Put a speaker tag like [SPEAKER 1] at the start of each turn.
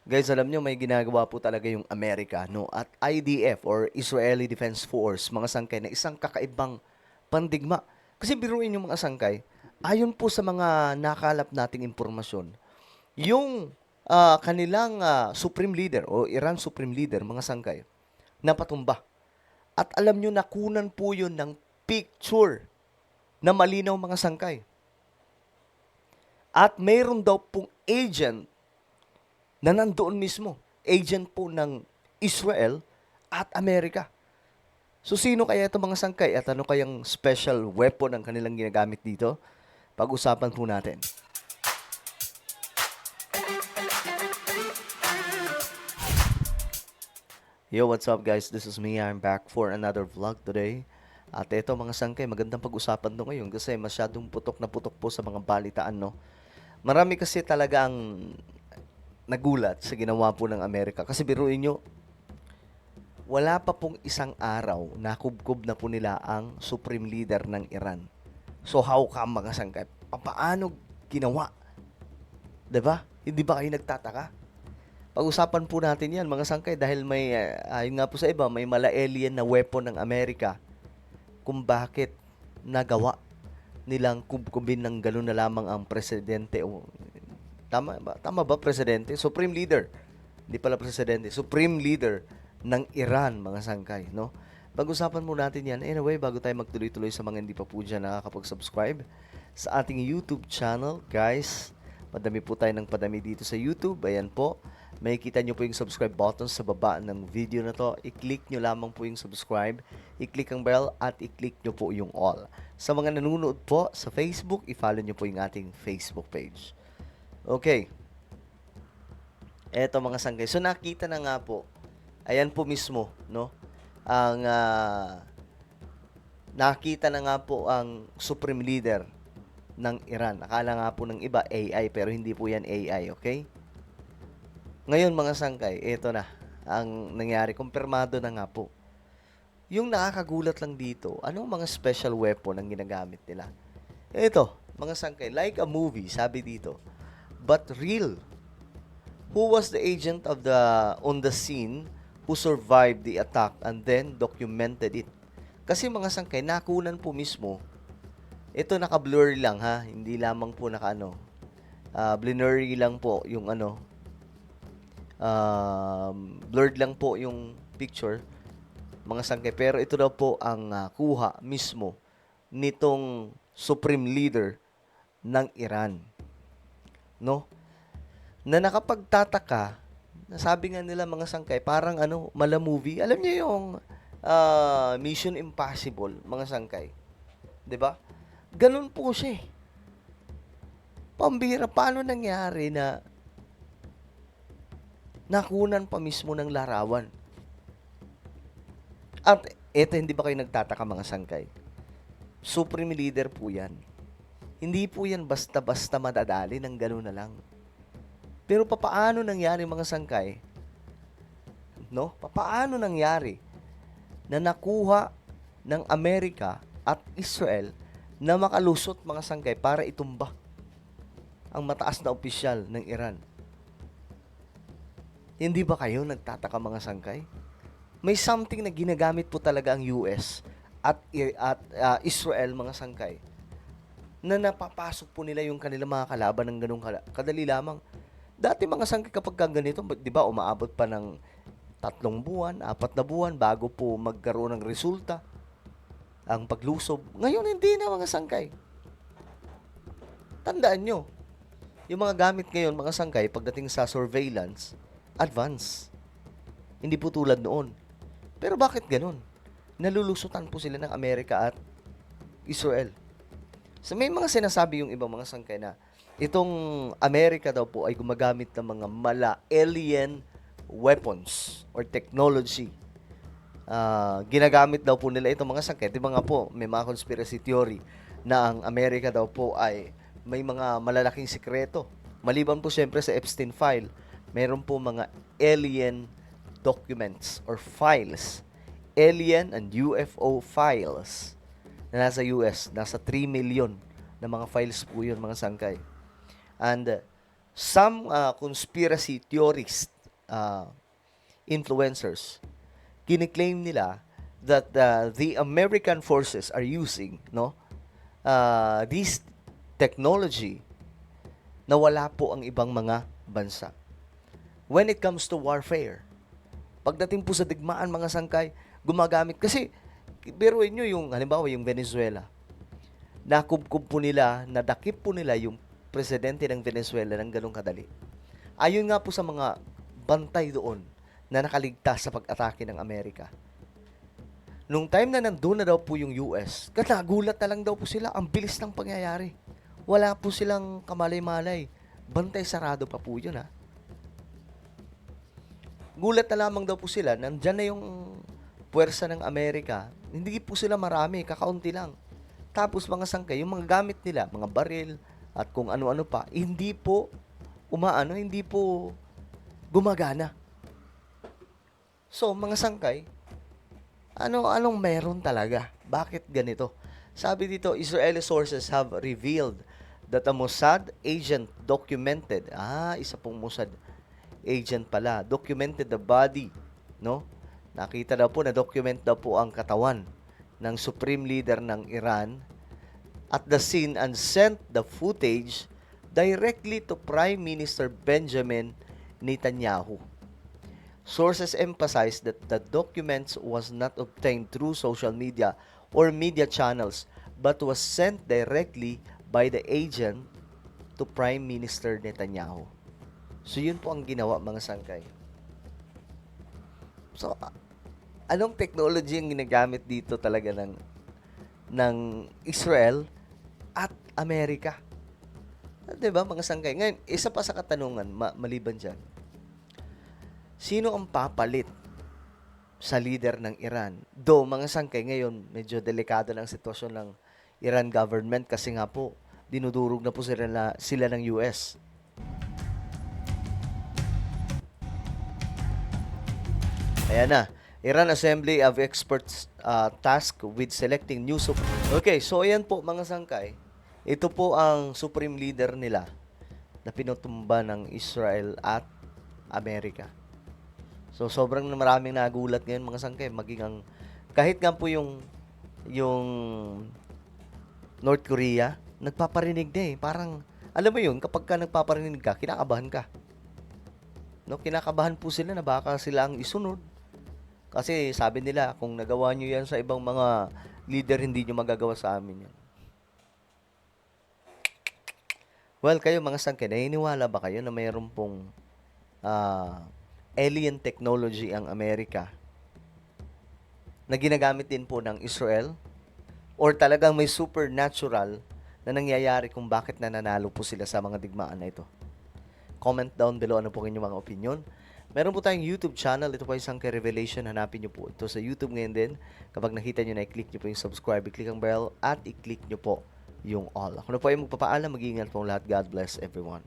[SPEAKER 1] Guys, alam nyo, may ginagawa po talaga yung Amerika, no? At IDF or Israeli Defense Force, mga sangkay na isang kakaibang pandigma. Kasi biruin yung mga sangkay, ayon po sa mga nakalap nating impormasyon, yung kanilang Supreme Leader o Iran Supreme Leader, mga sangkay, napatumba. At alam nyo, nakunan po yun ng picture na malinaw mga sangkay. At mayroon daw pong agent na nandoon mismo. Agent po ng Israel at Amerika. So sino kaya itong mga sangkay at ano kayang special weapon ang kanilang ginagamit dito? Pag-usapan po natin. Yo, what's up guys? This is me. I'm back for another vlog today. At ito mga sangkay, magandang pag-usapan to ngayon kasi masyadong putok na putok po sa mga balitaan, no? Marami kasi talagang nagulat sa ginawa po ng Amerika. Kasi biruin nyo, wala pa pong isang araw na kubkob na po nila ang supreme leader ng Iran. So how come mga sangkay? Paano ginawa? 'Di ba? Hindi ba kayo nagtataka? Pag-usapan po natin 'yan mga sangkay dahil may ayon nga po sa iba, may mala alien na weapon ng Amerika kung bakit nagawa nilang kubkubin ng gano'n na lamang ang presidente o tama ba? Tama ba presidente? Supreme leader. Hindi pala presidente, supreme leader ng Iran, mga sangkay, no? Pag-usapan mo natin yan. Anyway, bago tayo magtuloy-tuloy sa mga hindi pa po dyan nakakapag-subscribe sa ating YouTube channel, guys, padami po tayo ng padami dito sa YouTube. Ayan po, makikita nyo po yung subscribe button sa baba ng video na to. I-click nyo lamang po yung subscribe, i-click ang bell, at i-click nyo po yung all. Sa mga nanonood po sa Facebook, i-follow nyo po yung ating Facebook page. Okay, eto mga sanggay. So nakita na nga po, ayan po mismo, no? Ang nakita na nga po ang supreme leader ng Iran. Akala nga po ng iba AI pero hindi po yan AI, okay? Ngayon mga sangkay, eto na ang nangyari. Kumpirmado na nga po. Yung nakakagulat lang dito, anong mga special weapon ang ginagamit nila? Eto, mga sangkay, like a movie, sabi dito, but real. Who was the agent of the on the scene who survived the attack and then documented it? Kasi mga sangkay, nakunan po mismo. Ito naka-blur lang ha, hindi lamang po naka-ano. Blurry lang po yung ano. Blurred lang po yung picture, mga sangkay. Pero ito daw po ang kuha mismo nitong supreme leader ng Iran. No? Na nakapagtataka, nasabi nga nila mga sangkay, parang ano, mala movie. Alam niyo yung Mission Impossible, mga sangkay. 'Di ba? Ganun po siya. Pambira, paano nangyari na nakunan pa mismo ng larawan? At eto, hindi ba kayo nagtataka mga sangkay? Supreme leader po yan. Hindi po yan basta-basta madadali ng gano'n na lang. Pero papaano nangyari mga sangkay? No? Papaano nangyari na nakuha ng Amerika at Israel na makalusot mga sangkay para itumba ang mataas na opisyal ng Iran? Hindi ba kayo nagtataka mga sangkay? May something na ginagamit po talaga ang US at Israel mga sangkay na napapasok po nila yung kanilang mga kalaban ng ganung kadali lamang. Dati mga sangkay kapag ganito, di ba umaabot pa ng 3 buwan, 4 na buwan bago po magkaroon ng resulta ang paglusob. Ngayon hindi na mga sangkay. Tandaan nyo, yung mga gamit ngayon mga sangkay pagdating sa surveillance, advance. Hindi po tulad noon. Pero bakit ganun? Nalulusutan po sila ng Amerika at Israel. So may mga sinasabi yung ibang mga sangkay na itong Amerika daw po ay gumagamit ng mga mala alien weapons or technology. Ginagamit daw po nila itong mga sangkay. Di ba nga po, may mga conspiracy theory na ang Amerika daw po ay may mga malalaking sikreto. Maliban po siyempre sa Epstein file, meron po mga alien documents or files. Alien and UFO files na nasa US. Nasa 3 million na mga files po yun, mga sangkay. And some conspiracy theorists, uh, influencers, kiniklaim nila that the American forces are using, no, this technology na wala po ang ibang mga bansa. When it comes to warfare, pagdating po sa digmaan, mga sangkay, gumagamit. Kasi, biruin nyo yung, halimbawa, yung Venezuela. Nakubkub po nila, nadakip po nila yung presidente ng Venezuela ng ganong kadali. Ayon nga po sa mga bantay doon na nakaligtas sa pag-atake ng Amerika. Nung time na nandun na daw po yung US, nagulat na lang daw po sila. Ang bilis ng pangyayari. Wala po silang kamalay-malay. Bantay sarado pa po yun, ha. Gulat na lamang daw po sila, nandyan na yung puwersa ng Amerika. Hindi po sila marami, kakaunti lang. Tapos mga sangkay, yung mga gamit nila, mga baril, at kung ano-ano pa, hindi po hindi po gumagana. So, mga sangkay, anong meron talaga? Bakit ganito? Sabi dito, Israeli sources have revealed that a Mossad agent documented, isa pong Mossad agent pala, documented the body, no? Nakita daw po, na-document daw po ang katawan ng supreme leader ng Iran at the scene and sent the footage directly to Prime Minister Benjamin Netanyahu. Sources emphasize that the documents was not obtained through social media or media channels but was sent directly by the agent to Prime Minister Netanyahu. So, yun po ang ginawa, mga sangkay. So, anong technology ang ginagamit dito talaga ng Israel at Amerika? Diba, mga sangkay? Ngayon, isa pa sa katanungan, maliban dyan, sino ang papalit sa leader ng Iran? Though, mga sangkay, ngayon, medyo delikado ng sitwasyon ng Iran government kasi nga po, dinudurog na po sila ng US. Ayan na. Iran Assembly of Experts tasked with selecting new Okay, so ayan po, mga sangkay. Ito po ang supreme leader nila na pinutumba ng Israel at Amerika. So, sobrang maraming nagulat ngayon, mga sangkay. Kahit nga po yung North Korea, nagpaparinig na eh. Parang, alam mo yun, kapag ka nagpaparinig ka, kinakabahan ka. No, kinakabahan po sila na baka sila ang isunod. Kasi sabi nila, kung nagawa nyo yan sa ibang mga leader, hindi nyo magagawa sa amin yan. Well, kayo mga sangkay, naniniwala ba kayo na mayroon pong alien technology ang Amerika na ginagamit din po ng Israel? Or talagang may supernatural na nangyayari kung bakit nananalo po sila sa mga digmaan na ito? Comment down below ano po inyong mga opinion. Meron po tayong YouTube channel. Ito po yung Sangkay Revelation. Hanapin nyo po ito sa YouTube ngayon din. Kapag nakita nyo na, i-click nyo po yung subscribe, i-click ang bell, at i-click nyo po yung all. Ako na po ay magpapaalam. Mag-iingat po lahat. God bless everyone.